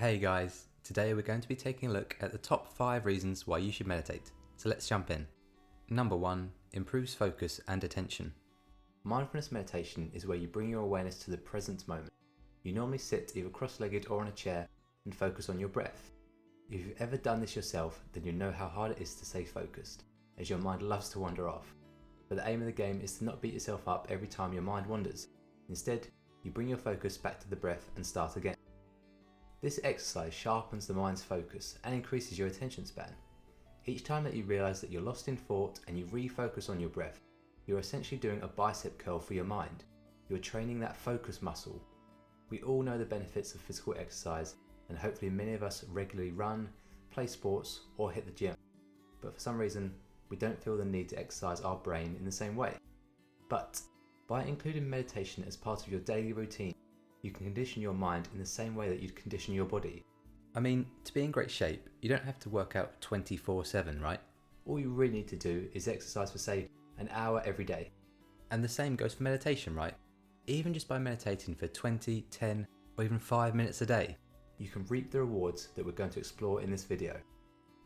Hey guys, today we're going to be taking a look at the top 5 reasons why you should meditate. So let's jump in. Number 1, improves focus and attention. Mindfulness meditation is where you bring your awareness to the present moment. You normally sit either cross-legged or on a chair and focus on your breath. If you've ever done this yourself, then you know how hard it is to stay focused, as your mind loves to wander off. But the aim of the game is to not beat yourself up every time your mind wanders. Instead, you bring your focus back to the breath and start again. This exercise sharpens the mind's focus and increases your attention span. Each time that you realise that you're lost in thought and you refocus on your breath, you're essentially doing a bicep curl for your mind. You're training that focus muscle. We all know the benefits of physical exercise, and hopefully many of us regularly run, play sports or hit the gym. But for some reason, we don't feel the need to exercise our brain in the same way. But by including meditation as part of your daily routine, you can condition your mind in the same way that you'd condition your body. I mean, to be in great shape, you don't have to work out 24/7, right? All you really need to do is exercise for, say, an hour every day. And the same goes for meditation, right? Even just by meditating for 20, 10, or even 5 minutes a day, you can reap the rewards that we're going to explore in this video.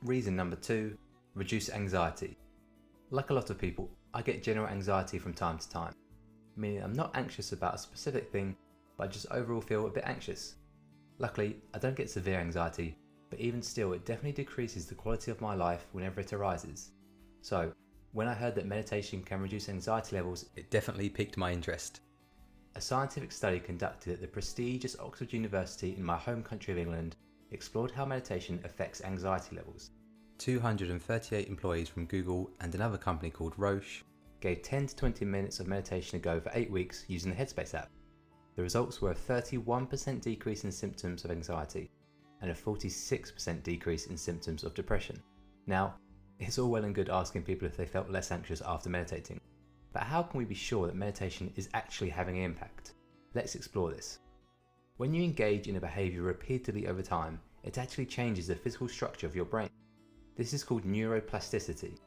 Reason number 2, reduce anxiety. Like a lot of people, I get general anxiety from time to time, meaning I'm not anxious about a specific thing, but I just overall feel a bit anxious. Luckily, I don't get severe anxiety, but even still it definitely decreases the quality of my life whenever it arises. So, when I heard that meditation can reduce anxiety levels, it definitely piqued my interest. A scientific study conducted at the prestigious Oxford University in my home country of England explored how meditation affects anxiety levels. 238 employees from Google and another company called Roche gave 10 to 20 minutes of meditation a go for 8 weeks using the Headspace app. The results were a 31% decrease in symptoms of anxiety and a 46% decrease in symptoms of depression. Now, it's all well and good asking people if they felt less anxious after meditating, but how can we be sure that meditation is actually having an impact? Let's explore this. When you engage in a behaviour repeatedly over time, it actually changes the physical structure of your brain. This is called neuroplasticity.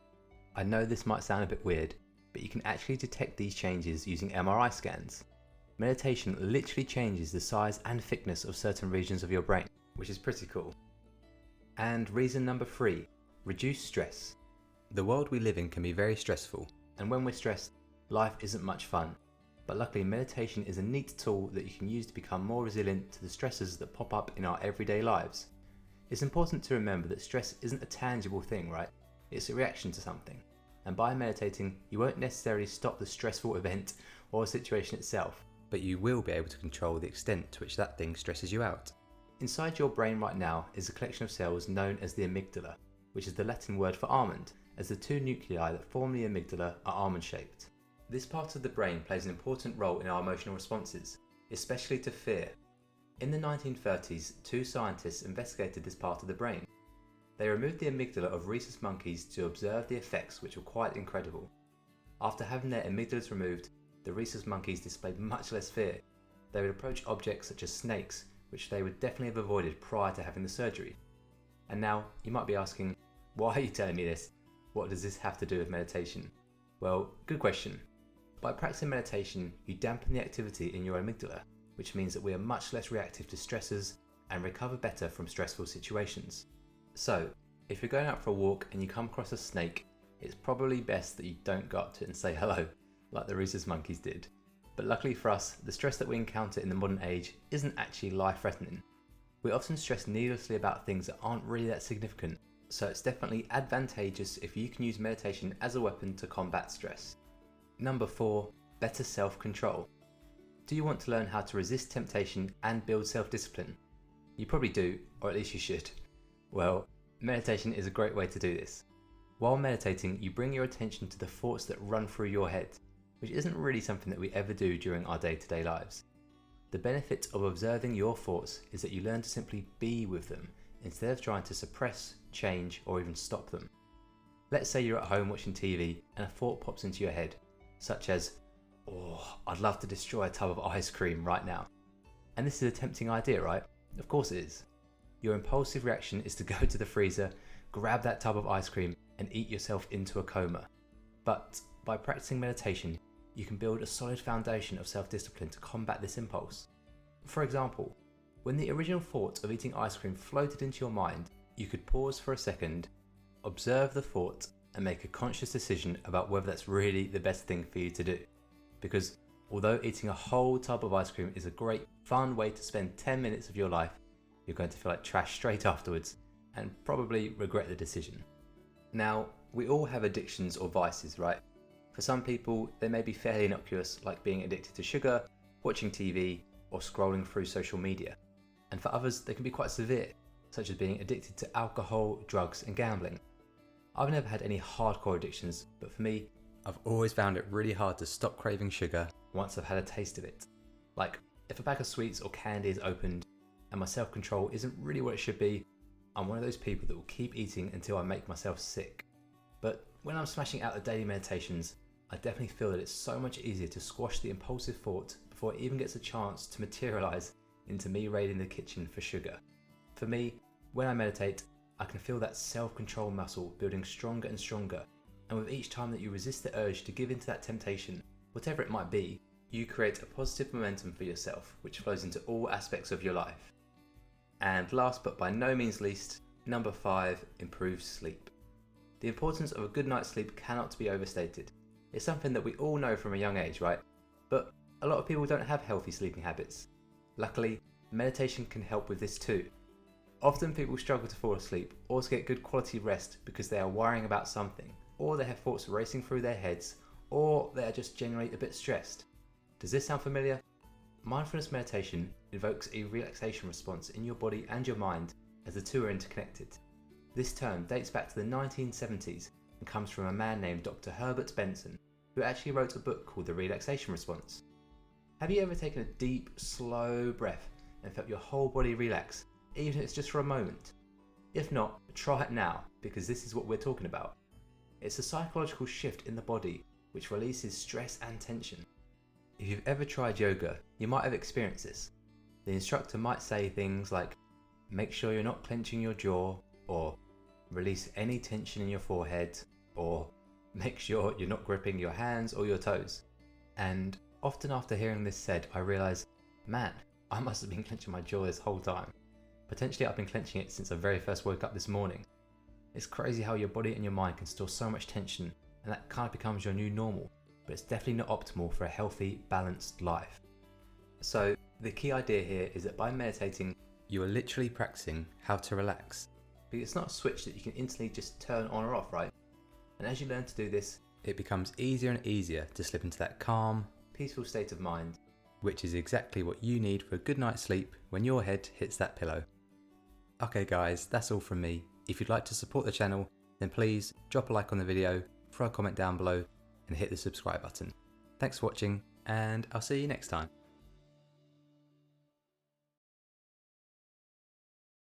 I know this might sound a bit weird, but you can actually detect these changes using MRI scans. Meditation literally changes the size and thickness of certain regions of your brain, which is pretty cool. And reason number 3, reduce stress. The world we live in can be very stressful, and when we're stressed, life isn't much fun. But luckily, meditation is a neat tool that you can use to become more resilient to the stresses that pop up in our everyday lives. It's important to remember that stress isn't a tangible thing, right? It's a reaction to something. And by meditating, you won't necessarily stop the stressful event or situation itself, but you will be able to control the extent to which that thing stresses you out. Inside your brain right now is a collection of cells known as the amygdala, which is the Latin word for almond, as the 2 nuclei that form the amygdala are almond-shaped. This part of the brain plays an important role in our emotional responses, especially to fear. In the 1930s, 2 scientists investigated this part of the brain. They removed the amygdala of rhesus monkeys to observe the effects, which were quite incredible. After having their amygdalas removed, the rhesus monkeys displayed much less fear. They would approach objects such as snakes, which they would definitely have avoided prior to having the surgery. And now, you might be asking, why are you telling me this? What does this have to do with meditation? Well, good question. By practicing meditation, you dampen the activity in your amygdala, which means that we are much less reactive to stresses and recover better from stressful situations. So, if you're going out for a walk and you come across a snake, it's probably best that you don't go up to it and say hello, like the rhesus monkeys did. But luckily for us, the stress that we encounter in the modern age isn't actually life-threatening. We often stress needlessly about things that aren't really that significant, so it's definitely advantageous if you can use meditation as a weapon to combat stress. Number 4, better self-control. Do you want to learn how to resist temptation and build self-discipline? You probably do, or at least you should. Well, meditation is a great way to do this. While meditating, you bring your attention to the thoughts that run through your head, which isn't really something that we ever do during our day-to-day lives. The benefit of observing your thoughts is that you learn to simply be with them, instead of trying to suppress, change, or even stop them. Let's say you're at home watching TV and a thought pops into your head, such as, oh, I'd love to destroy a tub of ice cream right now. And this is a tempting idea, right? Of course it is. Your impulsive reaction is to go to the freezer, grab that tub of ice cream, and eat yourself into a coma. But by practicing meditation, you can build a solid foundation of self-discipline to combat this impulse. For example, When the original thought of eating ice cream floated into your mind, you could pause for a second, observe the thought, and make a conscious decision about whether that's really the best thing for you to do. Because although eating a whole tub of ice cream is a great, fun way to spend 10 minutes of your life, you're going to feel like trash straight afterwards and probably regret the decision. Now, we all have addictions or vices, right? For some people, they may be fairly innocuous, like being addicted to sugar, watching TV, or scrolling through social media. And for others, they can be quite severe, such as being addicted to alcohol, drugs, and gambling. I've never had any hardcore addictions, but for me, I've always found it really hard to stop craving sugar once I've had a taste of it. Like, if a bag of sweets or candy is opened and my self-control isn't really what it should be, I'm one of those people that will keep eating until I make myself sick. But when I'm smashing out the daily meditations, I definitely feel that it's so much easier to squash the impulsive thought before it even gets a chance to materialize into me raiding the kitchen for sugar. For me, when I meditate, I can feel that self-control muscle building stronger and stronger, and with each time that you resist the urge to give into that temptation, whatever it might be, you create a positive momentum for yourself, which flows into all aspects of your life. And last but by no means least, number 5, improve sleep. The importance of a good night's sleep cannot be overstated. It's something that we all know from a young age, right? But a lot of people don't have healthy sleeping habits. Luckily, meditation can help with this too. Often people struggle to fall asleep or to get good quality rest because they are worrying about something, or they have thoughts racing through their heads, or they are just generally a bit stressed. Does this sound familiar? Mindfulness meditation invokes a relaxation response in your body and your mind, as the two are interconnected. This term dates back to the 1970s and comes from a man named Dr. Herbert Benson, who actually wrote a book called The Relaxation Response. Have you ever taken a deep, slow breath and felt your whole body relax, even if it's just for a moment? If not, try it now, because this is what we're talking about. It's a psychological shift in the body which releases stress and tension. If you've ever tried yoga, you might have experienced this. The instructor might say things like, make sure you're not clenching your jaw, or release any tension in your forehead, or make sure you're not gripping your hands or your toes. And often after hearing this said, I realise, man, I must have been clenching my jaw this whole time. Potentially I've been clenching it since I very first woke up this morning. It's crazy how your body and your mind can store so much tension, and that kind of becomes your new normal, but it's definitely not optimal for a healthy, balanced life. So the key idea here is that by meditating, you are literally practicing how to relax. Because it's not a switch that you can instantly just turn on or off, right? And as you learn to do this, it becomes easier and easier to slip into that calm, peaceful state of mind, which is exactly what you need for a good night's sleep when your head hits that pillow. Okay guys, that's all from me. If you'd like to support the channel, then please drop a like on the video, throw a comment down below, and hit the subscribe button. Thanks for watching, and I'll see you next time.